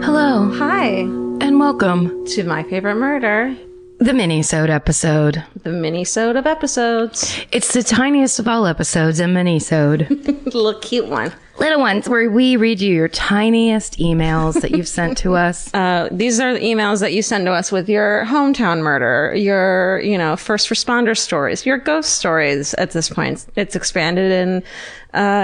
Hello. Hi. And welcome To My Favorite Murder. the mini-sode episode. The mini-sode of episodes. It's the tiniest of all episodes, a mini-sode. Little cute one. Little ones where we read you your tiniest emails that you've sent to us. These are the emails that you send to us with your hometown murder, your, first responder stories, your ghost stories at this point. It's expanded and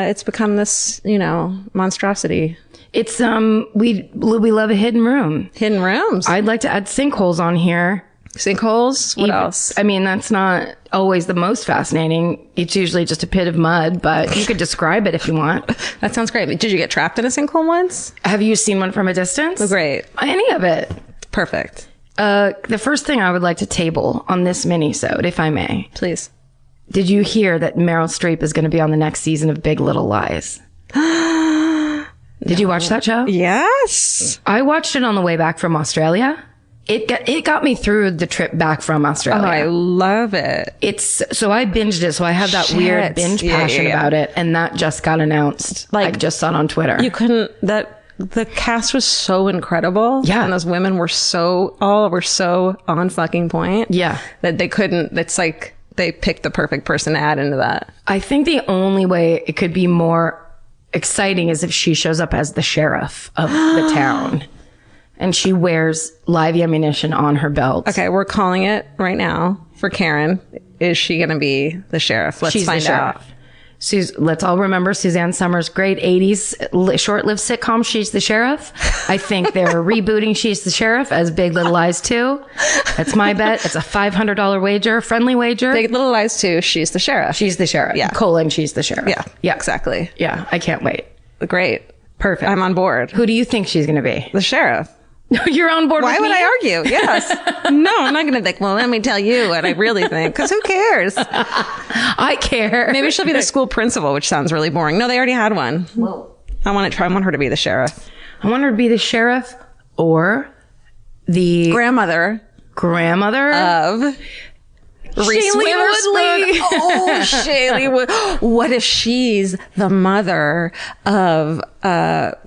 it's become this, monstrosity. It's, we love a hidden room. Hidden rooms. I'd like to add sinkholes on here. Sinkholes? What else? I mean, that's not always the most fascinating. It's usually just a pit of mud, but you could describe it if you want. That sounds great. Did you get trapped in a sinkhole once? Have you seen one from a distance? Oh, great. Any of it. Perfect. The first thing I would like to table on this mini-sode, if I may. Please. Did you hear that Meryl Streep is going to be on the next season of Big Little Lies? Did you watch that show? Yes. I watched it on the way back from Australia. It got me through the trip back from Australia. Oh, I love it. So I binged it. So I have that weird binge passion about it. And that just got announced. I just saw it on Twitter. The cast was so incredible. Yeah. And those women were all were so on fucking point. Yeah. That it's like they picked the perfect person to add into that. I think the only way it could be more exciting is if she shows up as the sheriff of the town. And she wears live ammunition on her belt. Okay, we're calling it right now for Karen. Is she going to be the sheriff? Let's find out. Let's all remember Suzanne Summers' great 80s short-lived sitcom, She's the Sheriff. I think they're rebooting She's the Sheriff as Big Little Lies 2. That's my bet. It's a $500 wager, friendly wager. Big Little Lies 2, She's the Sheriff. She's the Sheriff. Yeah. She's the Sheriff. Yeah, exactly. Yeah, I can't wait. Great. Perfect. I'm on board. Who do you think she's going to be? The sheriff. You're on board with me? Why would I argue? Yes. No, I'm not going to think, well, let me tell you what I really think. Because who cares? I care. Maybe she'll be the school principal, which sounds really boring. No, they already had one. Whoa. I want her to be the sheriff. I want her to be the sheriff or the grandmother of Reese Shailene Woodley. Oh, Shailene Woodley. What if she's the mother of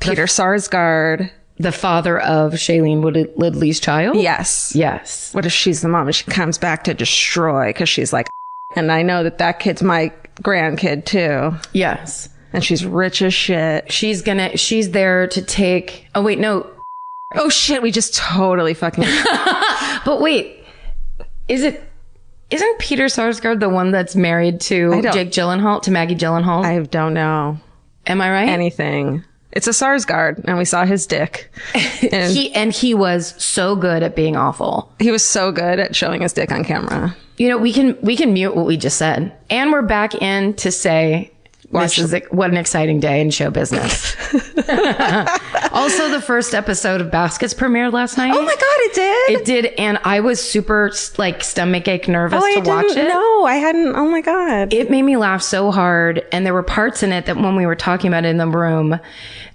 Peter Sarsgaard? The father of Shailene Woodley's child? Yes. Yes. What if she's the mom and she comes back to destroy because she's like, and I know that kid's my grandkid too. Yes. And she's rich as shit. She's there to take, oh wait, no. Oh shit, we just totally fucking. But wait, isn't Peter Sarsgaard the one that's married to Jake Gyllenhaal, to Maggie Gyllenhaal? I don't know. Am I right? Anything. It's a Sarsgaard, and we saw his dick. And he was so good at being awful. He was so good at showing his dick on camera. We can mute what we just said, and we're back in to say what an exciting day in show business. Also, the first episode of Baskets premiered last night. Oh my god, it did! It did, and I was super stomach-ache nervous to watch it. No, I hadn't. Oh my god. It made me laugh so hard, and there were parts in it that when we were talking about it in the room,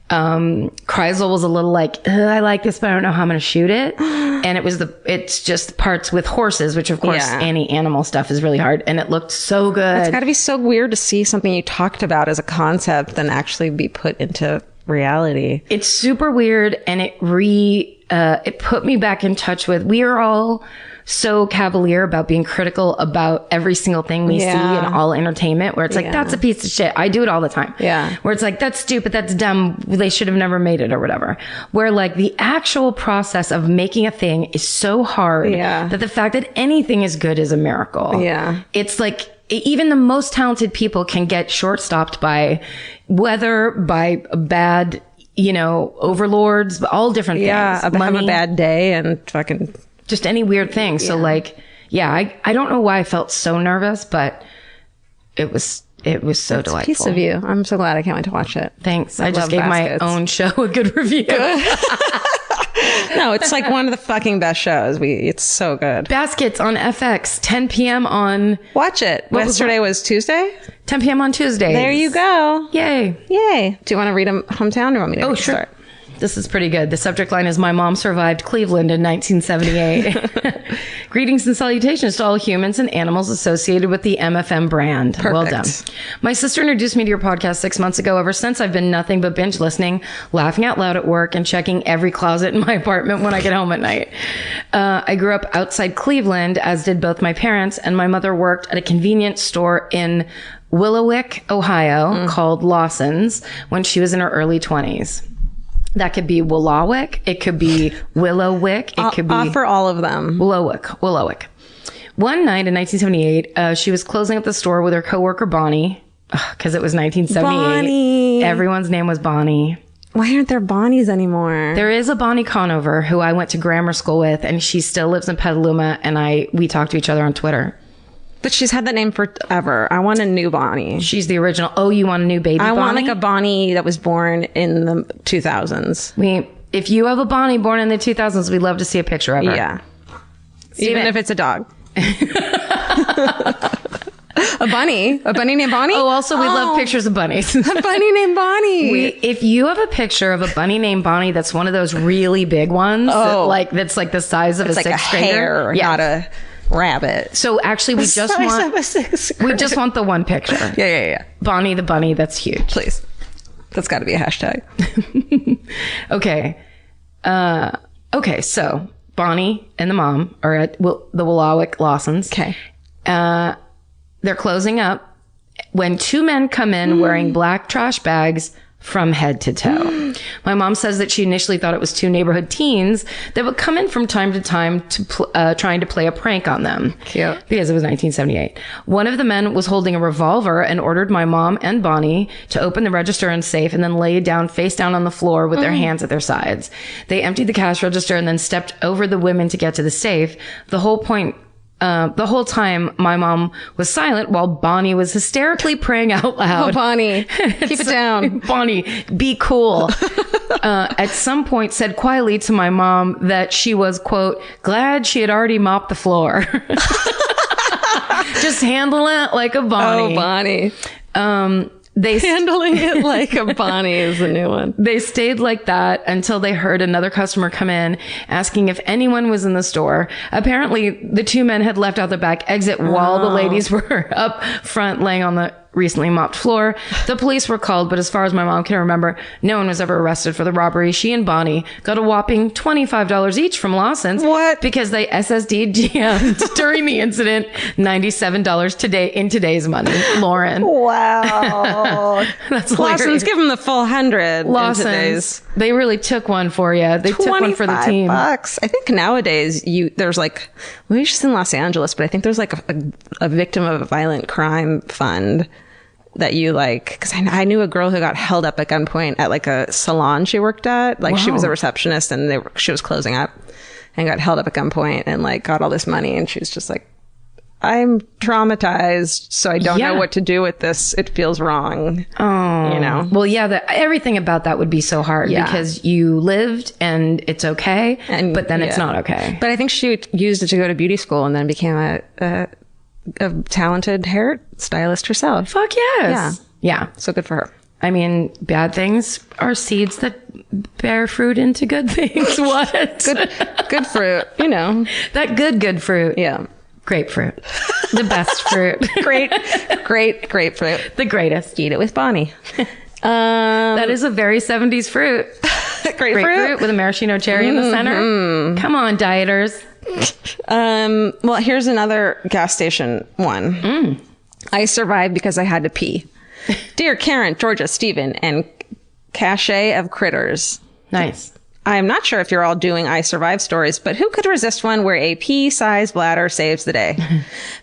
Kreisel was a little like, I like this, but I don't know how I'm going to shoot it. And it's just parts with horses, which of course any animal stuff is really hard. And it looked so good. It's got to be so weird to see something you talked about as a concept and actually be put into reality. It's super weird. And it put me back in touch with, we are all so cavalier about being critical about every single thing we see in all entertainment, where it's like, that's a piece of shit. I do it all the time. Yeah. Where it's like, that's stupid, that's dumb, they should have never made it or whatever. Where like the actual process of making a thing is so hard that the fact that anything is good is a miracle. Yeah. It's like, even the most talented people can get short-stopped by bad, overlords, all different things. Yeah, have a bad day and fucking... Just any weird thing. So I don't know why I felt so nervous, but it was so delightful. A piece of you. I'm so glad. I can't wait to watch it. Thanks. I just gave my own show a good review. No, it's like one of the fucking best shows. It's so good. Baskets on FX, 10 p.m. on... Watch it. Yesterday was Tuesday? 10 p.m. on Tuesday. There you go. Yay. Yay. Do you want to read a hometown or want me to start? This is pretty good. The subject line is, my mom survived Cleveland in 1978. Greetings and salutations to all humans and animals associated with the MFM brand. Perfect. Well done. My sister introduced me to your podcast 6 months ago. Ever since, I've been nothing but binge listening, laughing out loud at work, and checking every closet in my apartment when I get home at night. I grew up outside Cleveland, as did both my parents, and my mother worked at a convenience store in Willowick, Ohio, called Lawson's when she was in her early 20s. That could be Willowick. It could be Willowick. It could be... Offer all of them. Willowick. One night in 1978, she was closing up the store with her coworker Bonnie, because it was 1978. Bonnie. Everyone's name was Bonnie. Why aren't there Bonnies anymore? There is a Bonnie Conover who I went to grammar school with, and she still lives in Petaluma, and we talk to each other on Twitter. But she's had that name forever. I want a new Bonnie. She's the original. Oh, you want a new baby Bonnie? I want like a Bonnie that was born in the 2000s. If you have a Bonnie born in the 2000s, we'd love to see a picture of her. Yeah. Even if it's a dog. A bunny named Bonnie? Oh, also, we love pictures of bunnies. A bunny named Bonnie. If you have a picture of a bunny named Bonnie that's one of those really big ones, that's like the size of a sixth grader. Hare, not a rabbit. So actually, we just want the one picture. Yeah. Bonnie the bunny, that's huge. Please. That's got to be a hashtag. Okay. Okay, so Bonnie and the mom are at the Willowick Lawson's. Okay. They're closing up when two men come in wearing black trash bags from head to toe. My mom says that she initially thought it was two neighborhood teens that would come in from time to time to trying to play a prank on them. Cute. Because it was 1978. One of the men was holding a revolver and ordered my mom and Bonnie to open the register and safe and then lay down face down on the floor with their hands at their sides. They emptied the cash register and then stepped over the women to get to the safe. The whole time, my mom was silent while Bonnie was hysterically praying out loud. Oh, Bonnie, keep it down. Bonnie, be cool. At some point said quietly to my mom that she was, quote, glad she had already mopped the floor. Just handle it like a Bonnie. Oh, Bonnie. Handling it like a Bonnie is a new one. They stayed like that until they heard another customer come in asking if anyone was in the store. Apparently, the two men had left out the back exit while the ladies were up front laying on the recently mopped floor. The police were called, but as far as my mom can remember, no one was ever arrested for the robbery. She and Bonnie got a whopping $25 each from Lawson's. What? Because they SSD DM'd during the incident, $97 today in today's money. Lauren. Wow. That's Lawson's, hilarious. give them the full 100. Lawson's. They really took one for you. They took one for the team. $25. I think nowadays there's like, well, it's just in Los Angeles, but I think there's like a victim of a violent crime fund that you like, because I knew a girl who got held up at gunpoint at like a salon she worked at. Like she was a receptionist and she was closing up and got held up at gunpoint and like got all this money. And she was just like, I'm traumatized, so I don't know what to do with this. It feels wrong. Oh, you know? Well, yeah, everything about that would be so hard because you lived and it's okay, but then it's not okay. But I think she used it to go to beauty school and then became a talented hair stylist herself. Fuck yes. Yeah. So good for her. I mean, bad things are seeds that bear fruit into good things. What? Good fruit, you know. That good fruit. Yeah. Grapefruit. The best fruit. Great grapefruit. The greatest. Eat it with Bonnie. That is a very 70s fruit. Grapefruit with a maraschino cherry in the center. Come on, dieters. Well, here's another gas station one. I survived because I had to pee. Dear Karen, Georgia, Stephen, and Cache of Critters. Nice. I'm not sure if you're all doing I Survive stories, but who could resist one where a pea-sized bladder saves the day?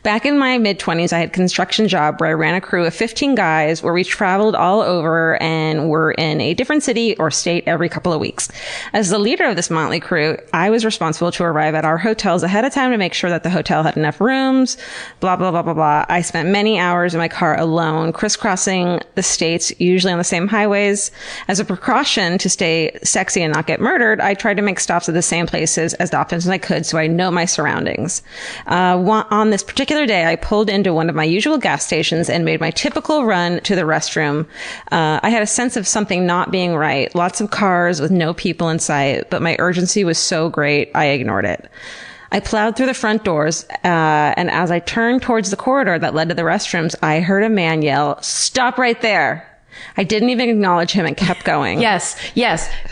Back in my mid-20s, I had a construction job where I ran a crew of 15 guys where we traveled all over and were in a different city or state every couple of weeks. As the leader of this motley crew, I was responsible to arrive at our hotels ahead of time to make sure that the hotel had enough rooms, blah, blah, blah, blah, blah. I spent many hours in my car alone, crisscrossing the states, usually on the same highways. As a precaution to stay sexy and not get murdered, murdered, I tried to make stops at the same places as often as I could so I know my surroundings. On this particular day, I pulled into one of my usual gas stations and made my typical run to the restroom. I had a sense of something not being right. Lots of cars with no people in sight, but my urgency was so great, I ignored it. I plowed through the front doors, and as I turned towards the corridor that led to the restrooms, I heard a man yell, "Stop right there." I didn't even acknowledge him and kept going. Yes.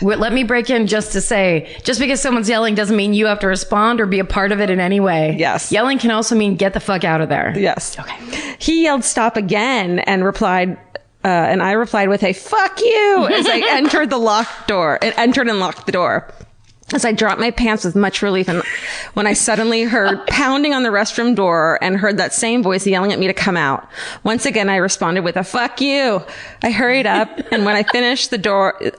Let me break in just to say, just because someone's yelling doesn't mean you have to respond or be a part of it in any way. Yes. Yelling can also mean get the fuck out of there. Yes. Okay. He yelled stop again and replied, and I replied with a "fuck you" as I entered and locked the door. As I dropped my pants with much relief, and when I suddenly heard pounding on the restroom door and heard that same voice yelling at me to come out. Once again, I responded with a "fuck you." I hurried up, and when I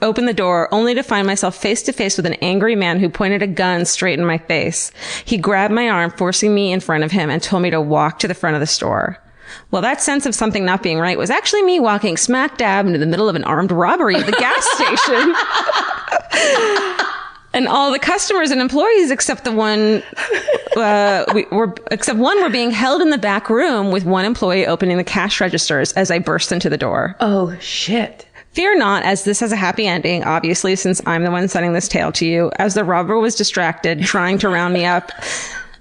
opened the door, only to find myself face to face with an angry man who pointed a gun straight in my face. He grabbed my arm, forcing me in front of him, and told me to walk to the front of the store. Well, that sense of something not being right was actually me walking smack dab into the middle of an armed robbery at the gas station. And all the customers and employees except one were being held in the back room with one employee opening the cash registers as I burst into the door. Oh, shit. Fear not, as this has a happy ending, obviously, since I'm the one sending this tale to you. As the robber was distracted, trying to round me up,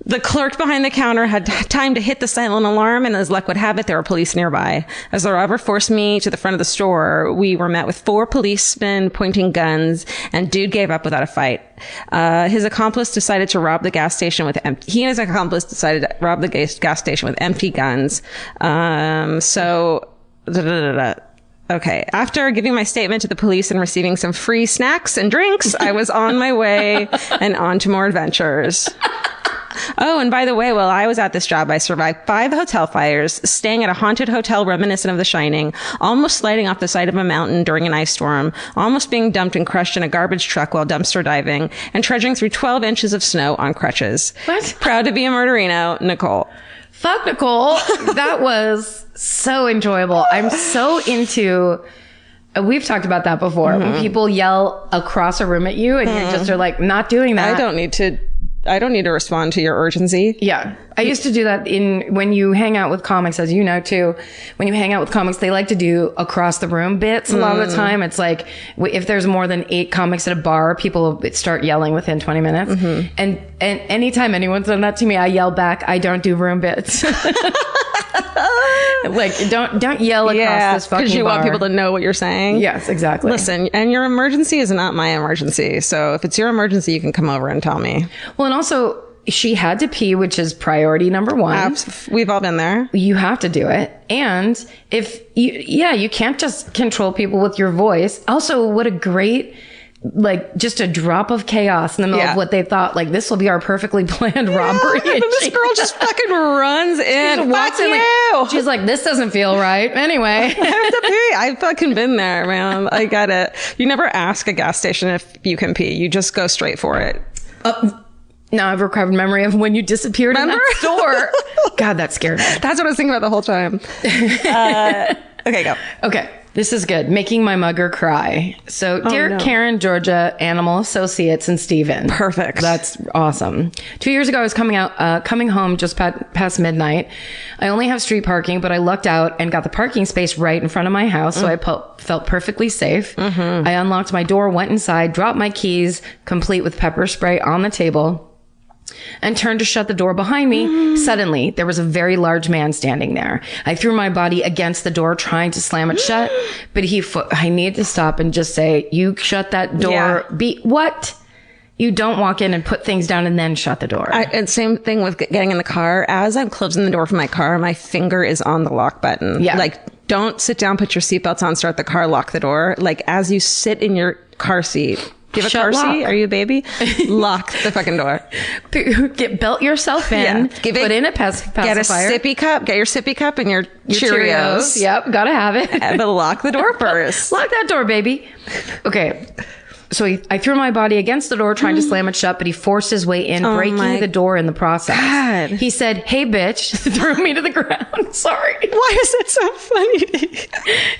the clerk behind the counter had time to hit the silent alarm, and as luck would have it, there were police nearby. As the robber forced me to the front of the store, we were met with 4 policemen pointing guns, and dude gave up without a fight. He and his accomplice decided to rob the gas station with empty guns. Okay. After giving my statement to the police and receiving some free snacks and drinks, I was on my way and on to more adventures. Oh, and by the way, while I was at this job, I survived 5 hotel fires, staying at a haunted hotel reminiscent of The Shining, almost sliding off the side of a mountain during an ice storm, almost being dumped and crushed in a garbage truck while dumpster diving, and trudging through 12 inches of snow on crutches. What? Proud to be a murderino, Nicole. Fuck, Nicole. That was so enjoyable. I'm so into... We've talked about that before. Mm-hmm. When people yell across a room at you and you just are like, not doing that. I don't need to respond to your urgency. Yeah. I used to do that when you hang out with comics, as you know too. When you hang out with comics, they like to do across the room bits. A lot of the time, it's like if there's more than 8 comics at a bar, people start yelling within 20 minutes. Mm-hmm. And anytime anyone's done that to me, I yell back, I don't do room bits. Like, don't yell across this fucking bar. Because you want people to know what you're saying. Yes, exactly. Listen, and your emergency is not my emergency. So if it's your emergency, you can come over and tell me. Well, and also, she had to pee, which is priority number 1. We've all been there. You have to do it. And you can't just control people with your voice. Also, what a great... like just a drop of chaos in the middle of what they thought, like, this will be our perfectly planned robbery. And this girl just fucking runs in. Fuck you. Like, she's like, this doesn't feel right. Anyway. I have to pee. I've fucking been there, man. I get it. You never ask a gas station if you can pee. You just go straight for it. Now I've recovered memory of when you disappeared in that store. God, that scared me. That's what I was thinking about the whole time. Okay, go. Okay. This is good. Making my mugger cry. So, dear Karen, Georgia, Animal Associates, and Steven. Perfect. That's awesome. 2 years ago, I was coming home just past midnight. I only have street parking, but I lucked out and got the parking space right in front of my house, so I felt perfectly safe. Mm-hmm. I unlocked my door, went inside, dropped my keys, complete with pepper spray, on the table, and turned to shut the door behind me. Suddenly, there was a very large man standing there. I threw my body against the door, trying to slam it shut, but I needed to stop and just say, you shut that door. Yeah. What? You don't walk in and put things down and then shut the door. And same thing with getting in the car. As I'm closing the door for my car, my finger is on the lock button. Yeah. Like, don't sit down, put your seatbelts on, start the car, lock the door. Like, as you sit in your car seat, do you have a car seat? Are you a baby? Lock the fucking door. Belt yourself in. Yeah. Put in a pacifier. Get a sippy cup. Get your sippy cup and your Cheerios. Yep, gotta have it. But lock the door first. Lock that door, baby. Okay. I threw my body against the door trying to slam it shut, but he forced his way in, breaking the door in the process. God. He said, "Hey, bitch," threw me to the ground. Sorry. Why is it so funny?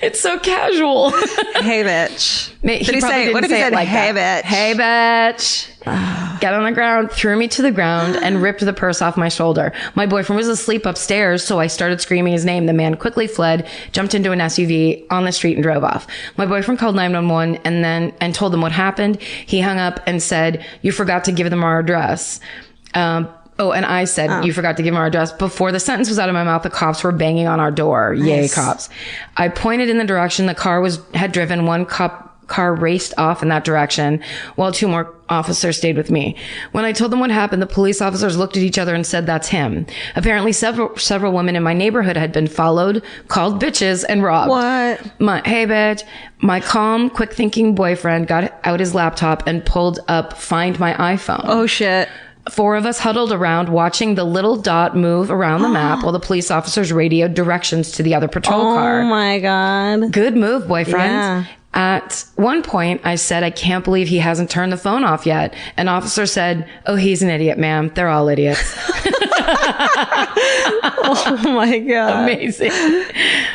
It's so casual. Hey, bitch. What if he said, like, "Hey, bitch. Hey, bitch." Got on the ground, threw me to the ground, and ripped the purse off my shoulder. My boyfriend was asleep upstairs, so I started screaming his name. The man quickly fled, jumped into an SUV on the street, and drove off. My boyfriend called 911 and told them what happened. He hung up and said, "You forgot to give them our address." And I said, "You forgot to give them our address." Before the sentence was out of my mouth, the cops were banging on our door. Nice. Yay, cops. I pointed in the direction the car had driven. One car raced off in that direction while 2 more officers stayed with me. When I told them what happened, the police officers looked at each other and said, "That's him." Apparently several women in my neighborhood had been followed, called bitches, and robbed. What? Hey, bitch. My calm, quick thinking boyfriend got out his laptop and pulled up Find My iPhone. Oh shit. 4 of us huddled around watching the little dot move around the map while the police officers radioed directions to the other patrol car. Oh my God. Good move, boyfriend. Yeah. At one point, I said, "I can't believe he hasn't turned the phone off yet." An officer said, "Oh, he's an idiot, ma'am. They're all idiots." Oh my God. Amazing.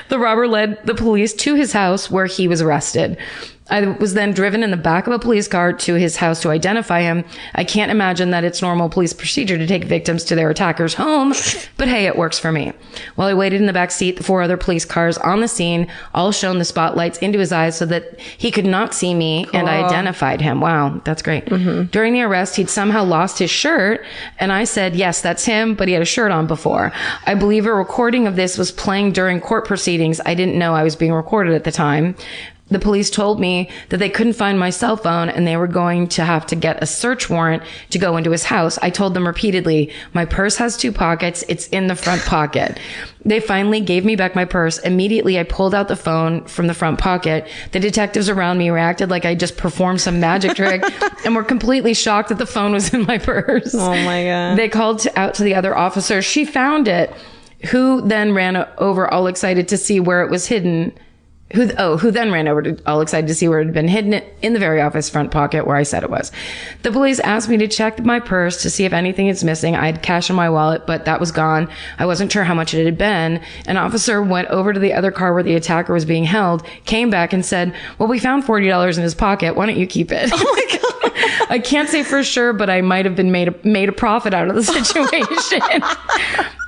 The robber led the police to his house where he was arrested. I was then driven in the back of a police car to his house to identify him. I can't imagine that it's normal police procedure to take victims to their attacker's home, but hey, it works for me. While I waited in the back seat, the 4 other police cars on the scene all shone the spotlights into his eyes so that he could not see me, and I identified him. Wow, that's great. Mm-hmm. During the arrest, he'd somehow lost his shirt, and I said, "Yes, that's him, but he had a shirt on before." I believe a recording of this was playing during court proceedings. I didn't know I was being recorded at the time. The police told me that they couldn't find my cell phone and they were going to have to get a search warrant to go into his house. I told them repeatedly, "My purse has 2 pockets. It's in the front pocket." They finally gave me back my purse. Immediately, I pulled out the phone from the front pocket. The detectives around me reacted like I just performed some magic trick and were completely shocked that the phone was in my purse. Oh my God. They called out to the other officer. She found it, who then ran over all excited to see where it was hidden. Who then ran over to all excited to see where it had been hidden in the very office front pocket where I said it was. The police asked me to check my purse to see if anything is missing. I had cash in my wallet, but that was gone. I wasn't sure how much it had been. An officer went over to the other car where the attacker was being held, came back and said, "Well, we found $40 in his pocket. Why don't you keep it?" Oh my God. I can't say for sure, but I might have been made a profit out of the situation.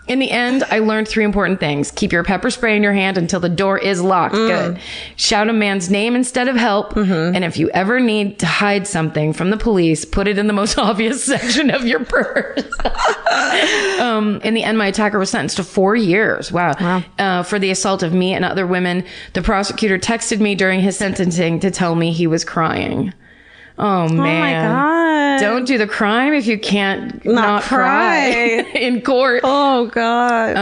In the end, I learned 3 important things. Keep your pepper spray in your hand until the door is locked. Good. Shout a man's name instead of help. Mm-hmm. And if you ever need to hide something from the police, put it in the most obvious section of your purse. In the end, my attacker was sentenced to 4 years. Wow. For the assault of me and other women. The prosecutor texted me during his sentencing to tell me he was crying. Oh, man. Oh, my God. Don't do the crime if you can't not cry in court. Oh, God.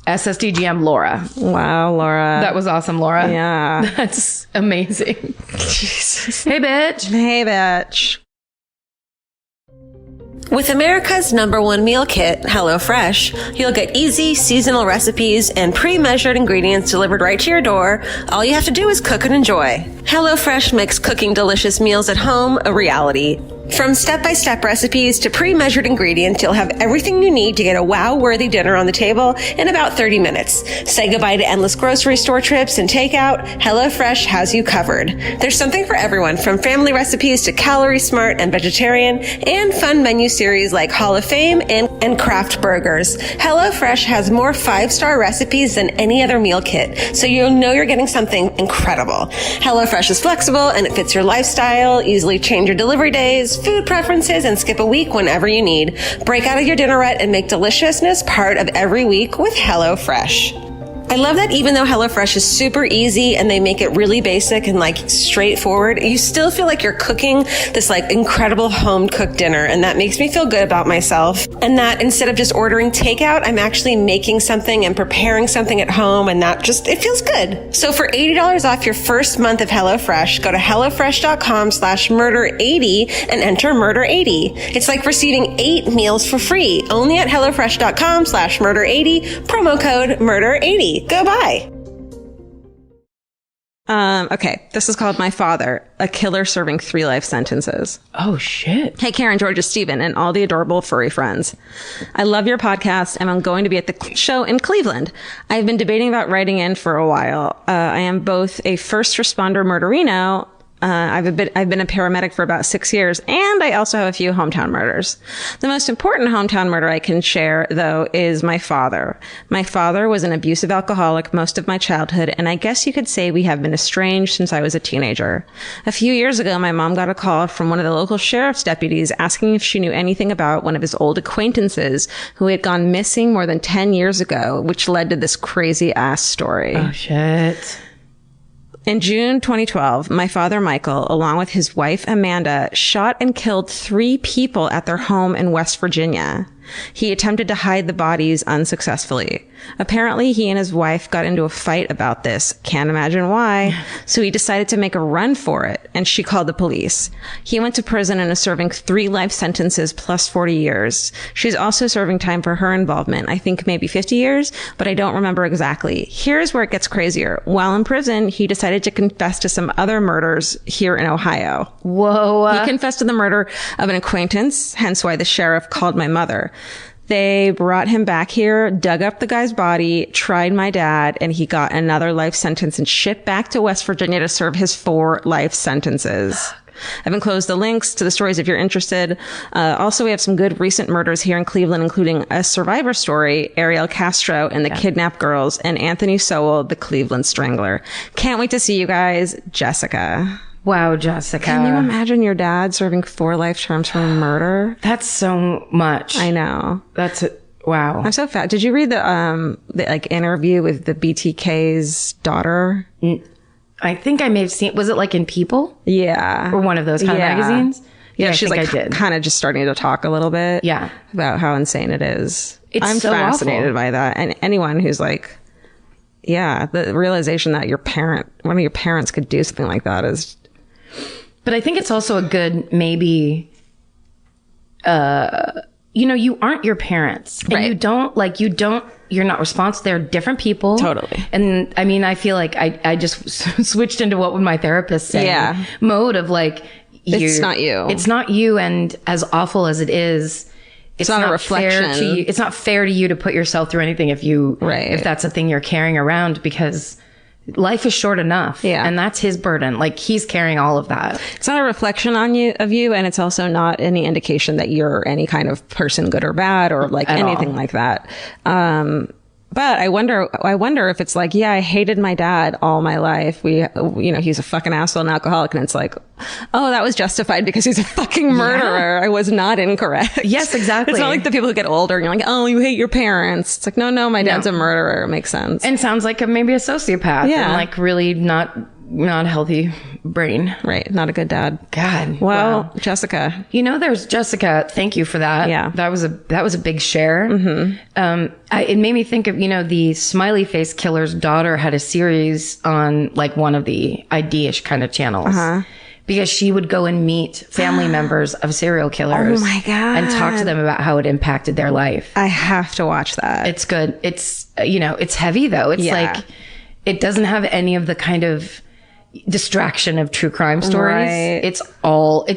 SSDGM Laura. Wow, Laura. That was awesome, Laura. Yeah. That's amazing. Jesus. Hey, bitch. Hey, bitch. With America's #1 meal kit, HelloFresh, you'll get easy, seasonal recipes and pre-measured ingredients delivered right to your door. All you have to do is cook and enjoy. HelloFresh makes cooking delicious meals at home a reality. From step-by-step recipes to pre-measured ingredients, you'll have everything you need to get a wow-worthy dinner on the table in about 30 minutes. Say goodbye to endless grocery store trips and takeout. HelloFresh has you covered. There's something for everyone, from family recipes to calorie smart and vegetarian, and fun menu series like Hall of Fame and craft burgers. HelloFresh has more 5-star recipes than any other meal kit, so you'll know you're getting something incredible. HelloFresh is flexible and it fits your lifestyle. Easily change your delivery days, food preferences, and skip a week whenever you need. Break out of your dinner rut and make deliciousness part of every week with HelloFresh. I love that even though HelloFresh is super easy and they make it really basic and straightforward, you still feel like you're cooking this incredible home cooked dinner. And that makes me feel good about myself. And that instead of just ordering takeout, I'm actually making something and preparing something at home. And it feels good. So for $80 off your first month of HelloFresh, go to HelloFresh.com/murder80 and enter murder80. It's like receiving 8 meals for free only at HelloFresh.com/murder80, promo code murder80. Go buy. Okay, this is called My Father, a killer serving 3 life sentences. Oh, shit. Hey, Karen, Georgia, Stephen, and all the adorable furry friends. I love your podcast, and I'm going to be at the show in Cleveland. I've been debating about writing in for a while. I am both a first responder murderino. I've been a paramedic for about 6 years, and I also have a few hometown murders. The most important hometown murder I can share, though, is my father. My father was an abusive alcoholic most of my childhood, and I guess you could say we have been estranged since I was a teenager. A few years ago, my mom got a call from one of the local sheriff's deputies asking if she knew anything about one of his old acquaintances who had gone missing more than 10 years ago, which led to this crazy-ass story. Oh, shit. In June 2012, my father, Michael, along with his wife, Amanda, shot and killed 3 people at their home in West Virginia. He attempted to hide the bodies unsuccessfully. Apparently, he and his wife got into a fight about this. Can't imagine why. So he decided to make a run for it, and she called the police. He went to prison and is serving 3 life sentences plus 40 years. She's also serving time for her involvement. I think maybe 50 years, but I don't remember exactly. Here's where it gets crazier. While in prison, he decided to confess to some other murders here in Ohio. Whoa. He confessed to the murder of an acquaintance, hence why the sheriff called my mother. They brought him back here, dug up the guy's body, tried my dad, and he got another life sentence and shipped back to West Virginia to serve his 4 life sentences. I've enclosed the links to the stories if you're interested. Also, we have some good recent murders here in Cleveland, including a survivor story, Ariel Castro and the Kidnapped Girls, and Anthony Sowell, the Cleveland Strangler. Can't wait to see you guys. Jessica. Wow, Jessica. Can you imagine your dad serving 4 life terms for murder? That's so much. I know. Wow. I'm so fat. Did you read the interview with the BTK's daughter? I think I may have seen, was it like in People? Yeah. Or one of those kind of magazines? Yeah, she's like kind of just starting to talk a little bit. Yeah. About how insane it is. I'm so fascinated awful. by that. And anyone who's like, yeah, the realization that one of your parents could do something like that is. But I think it's also a good, maybe, you aren't your parents. And right. You're not responsible. They're different people. Totally. And I mean, I feel like I just switched into what would my therapist say? Yeah. Mode of like, it's not you. It's not you. And as awful as it is, it's not a reflection. Fair to you. It's not fair to you to put yourself through anything if that's a thing you're carrying around, because life is short enough. Yeah. And that's his burden. Like, he's carrying all of that. It's not a reflection of you, and it's also not any indication that you're any kind of person, good or bad, or like anything like that. But I wonder if it's like, yeah, I hated my dad all my life. He's a fucking asshole and alcoholic. And it's like, oh, that was justified because he's a fucking murderer. Yeah. I was not incorrect. Yes, exactly. It's not like the people who get older and you're like, oh, you hate your parents. It's like, no, my dad's a murderer. It makes sense. And sounds like maybe a sociopath. Yeah. And like really not a healthy brain. Right. Not a good dad. God. Well, wow. Jessica. There's Jessica. Thank you for that. Yeah. That was a big share. Mm-hmm. It made me think of, the Smiley Face Killer's daughter had a series on like one of the ID-ish kind of channels. Uh-huh. Because she would go and meet family members of serial killers. Oh my God. And talk to them about how it impacted their life. I have to watch that. It's good. It's, it's heavy though. It's like, it doesn't have any of the kind of distraction of true crime stories. Right. It's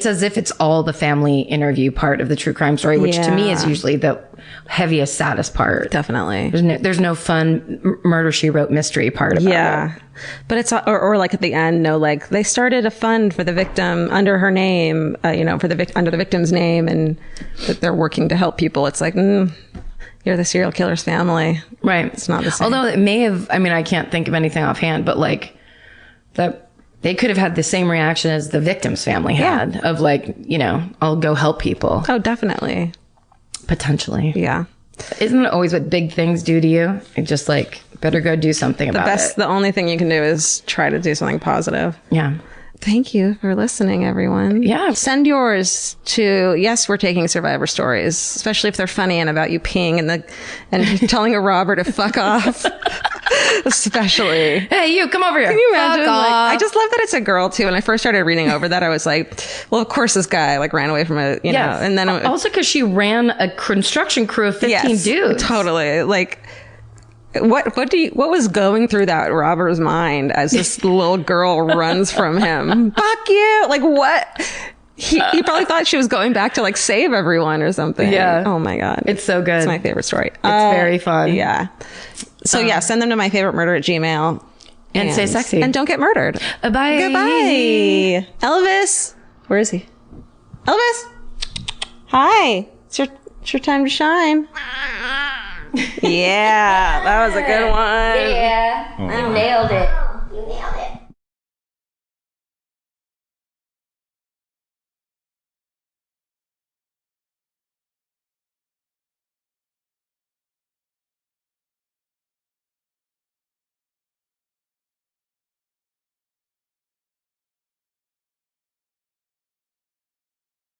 as if it's all the family interview part of the true crime story, which to me is usually the heaviest, saddest part. Definitely. There's no fun murder she wrote mystery part about it. But it's or like at the end, like they started a fund for the victim under her name, under the victim's name, and that they're working to help people. It's like, you're the serial killer's family. Right. It's not the same. Although it may have, I can't think of anything offhand, but like that they could have had the same reaction as the victim's family had of like, I'll go help people. Oh, definitely. Potentially. Yeah. Isn't it always what big things do to you? It just like, better go do something about it. The only thing you can do is try to do something positive. Yeah. Thank you for listening, everyone. Yeah. Send yours to, yes, we're taking survivor stories, especially if they're funny and about you peeing and telling a robber to fuck off. Especially. Hey, you, come over here. Can you imagine? I just love that it's a girl too. When I first started reading over that, I was like, well, of course this guy ran away from a, know, and then also because she ran a construction crew of 15 dudes. Totally. What was going through that robber's mind as this little girl runs from him? Fuck you! Like what? He probably thought she was going back to like save everyone or something. Yeah. Oh my God. It's so good. It's my favorite story. It's very fun. Yeah. So yeah, send them to myfavoriteMurder@gmail.com. And stay sexy. And don't get murdered. Bye. Goodbye. Elvis. Where is he? Elvis. Hi. It's your time to shine. Yeah. That was a good one. Yeah. I nailed it.